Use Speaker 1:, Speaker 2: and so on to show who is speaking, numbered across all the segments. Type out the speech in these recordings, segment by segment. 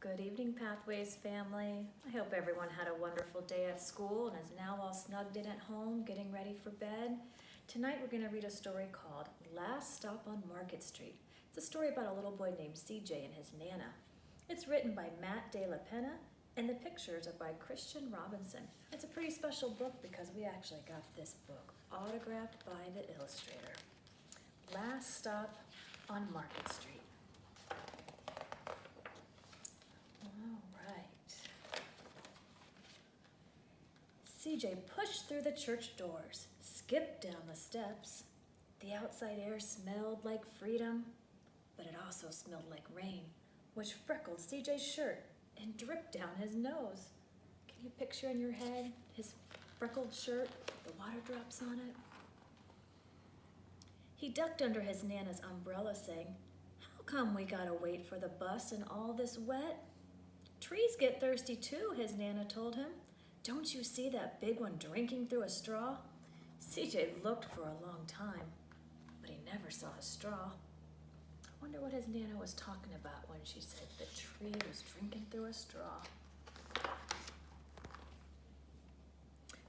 Speaker 1: Good evening, Pathways family. I hope everyone had a wonderful day at school and is now all snugged in at home, getting ready for bed. Tonight we're going to read a story called Last Stop on Market Street. It's a story about a little boy named CJ and his Nana. It's written by Matt de la Pena, and the pictures are by Christian Robinson. It's a pretty special book because we actually got this book autographed by the illustrator. Last Stop on Market Street. All right. CJ pushed through the church doors, skipped down the steps. The outside air smelled like freedom, but it also smelled like rain, which freckled CJ's shirt and dripped down his nose. Can you picture in your head his freckled shirt, the water drops on it? He ducked under his Nana's umbrella, saying, "How come we gotta wait for the bus in all this wet?" "Trees get thirsty too," his Nana told him. "Don't you see that big one drinking through a straw?" CJ looked for a long time, but he never saw a straw. I wonder what his Nana was talking about when she said the tree was drinking through a straw.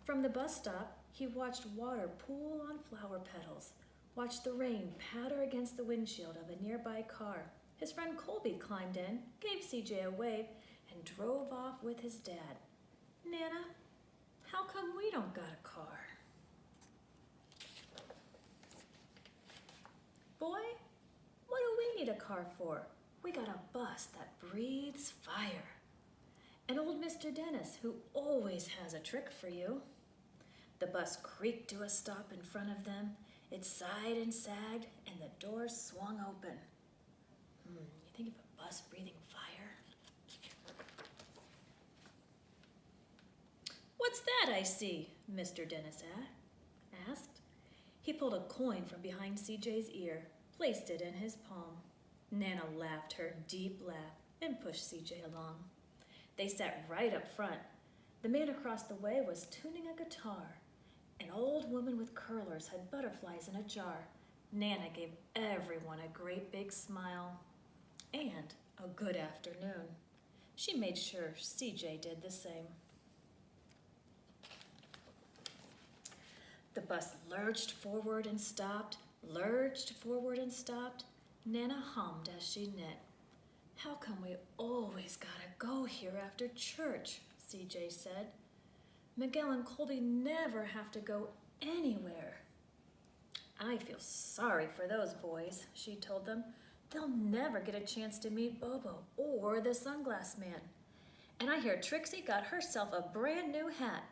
Speaker 1: From the bus stop, he watched water pool on flower petals, watched the rain patter against the windshield of a nearby car. His friend Colby climbed in, gave CJ a wave, and drove off with his dad. "Nana, how come we don't got a car?" "Boy, what do we need a car for? We got a bus that breathes fire. And old Mr. Dennis, who always has a trick for you." The bus creaked to a stop in front of them. It sighed and sagged, and the doors swung open. You think of a bus breathing fire? "What's that I see?" Mr. Dennis asked. He pulled a coin from behind CJ's ear, placed it in his palm. Nana laughed her deep laugh and pushed CJ along. They sat right up front. The man across the way was tuning a guitar. An old woman with curlers had butterflies in a jar. Nana gave everyone a great big smile and a good afternoon. She made sure CJ did the same. The bus lurched forward and stopped, lurched forward and stopped. Nana hummed as she knit. "How come we always gotta go here after church?" CJ said. "Miguel and Colby never have to go anywhere." "I feel sorry for those boys," she told them. "They'll never get a chance to meet Bobo or the sunglass man. And I hear Trixie got herself a brand new hat."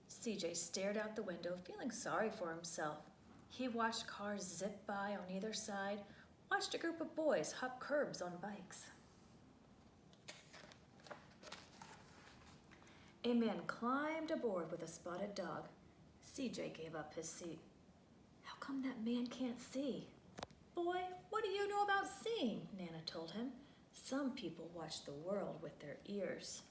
Speaker 1: CJ stared out the window, feeling sorry for himself. He watched cars zip by on either side, watched a group of boys hop curbs on bikes. A man climbed aboard with a spotted dog. CJ gave up his seat. "How come that man can't see?" "Boy, what do you know about seeing?" Nana told him. "Some people watch the world with their ears."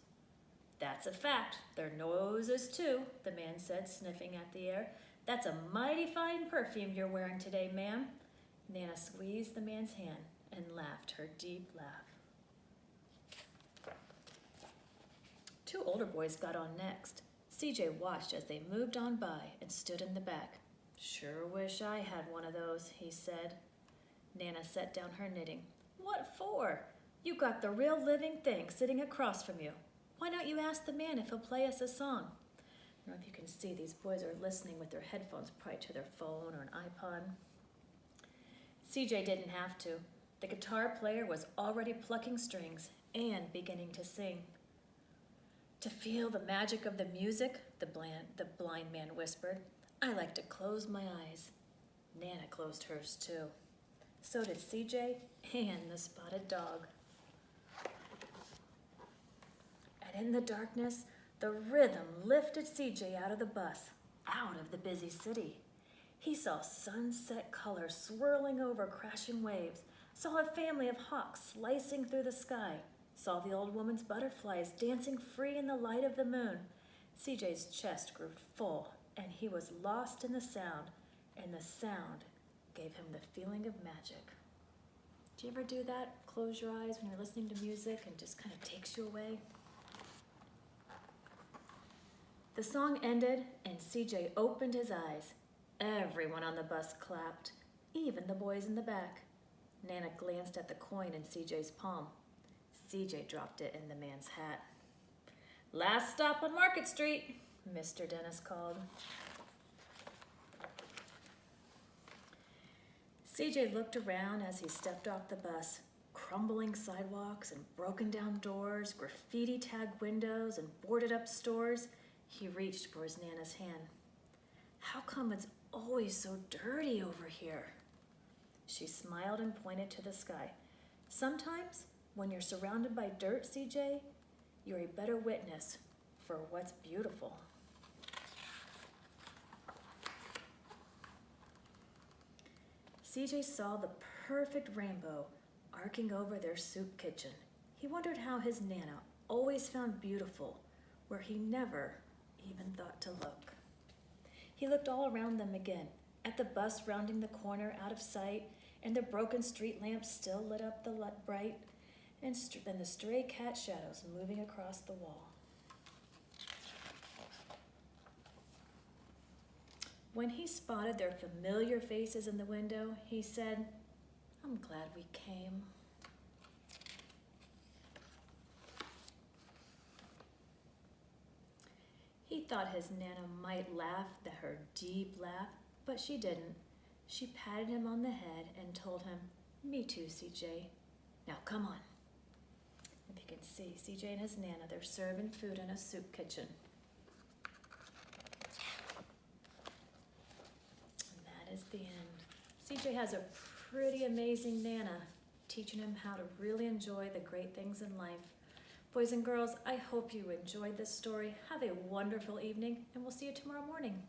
Speaker 1: "That's a fact. Their noses too," the man said, sniffing at the air. "That's a mighty fine perfume you're wearing today, ma'am." Nana squeezed the man's hand and laughed her deep laugh. Two older boys got on next. CJ watched as they moved on by and stood in the back. "Sure wish I had one of those," he said. Nana set down her knitting. "What for? You got the real living thing sitting across from you. Why don't you ask the man if he'll play us a song?" I don't know if you can see, these boys are listening with their headphones probably to their phone or an iPod. CJ didn't have to. The guitar player was already plucking strings and beginning to sing. "To feel the magic of the music," the blind man whispered, "I like to close my eyes." Nana closed hers too. So did CJ and the spotted dog. And in the darkness, the rhythm lifted CJ out of the bus, out of the busy city. He saw sunset colors swirling over crashing waves, saw a family of hawks slicing through the sky, saw the old woman's butterflies dancing free in the light of the moon. CJ's chest grew full, and he was lost in the sound, and the sound gave him the feeling of magic. Do you ever do that? close your eyes when you're listening to music and just kind of takes you away? The song ended and CJ opened his eyes. Everyone on the bus clapped, even the boys in the back. Nana glanced at the coin in CJ's palm. CJ dropped it in the man's hat. "Last stop on Market Street," Mr. Dennis called. CJ looked around as he stepped off the bus. Crumbling sidewalks and broken down doors, graffiti-tagged windows and boarded up stores. He reached for his Nana's hand. "How come it's always so dirty over here?" She smiled and pointed to the sky. "Sometimes, when you're surrounded by dirt, CJ, you're a better witness for what's beautiful." CJ saw the perfect rainbow arcing over their soup kitchen. He wondered how his Nana always found beautiful where he never even thought to look. He looked all around them again, at the bus rounding the corner out of sight, and the broken street lamps still lit up the bright, and the stray cat shadows moving across the wall. When he spotted their familiar faces in the window, he said, "I'm glad we came." He thought his Nana might laugh at her deep laugh, but she didn't. She patted him on the head and told him, "Me too, CJ. Now come on." If you can see, CJ and his Nana, they're serving food in a soup kitchen. And that is the end. CJ has a pretty amazing Nana, teaching him how to really enjoy the great things in life. Boys and girls, I hope you enjoyed this story. Have a wonderful evening, and we'll see you tomorrow morning.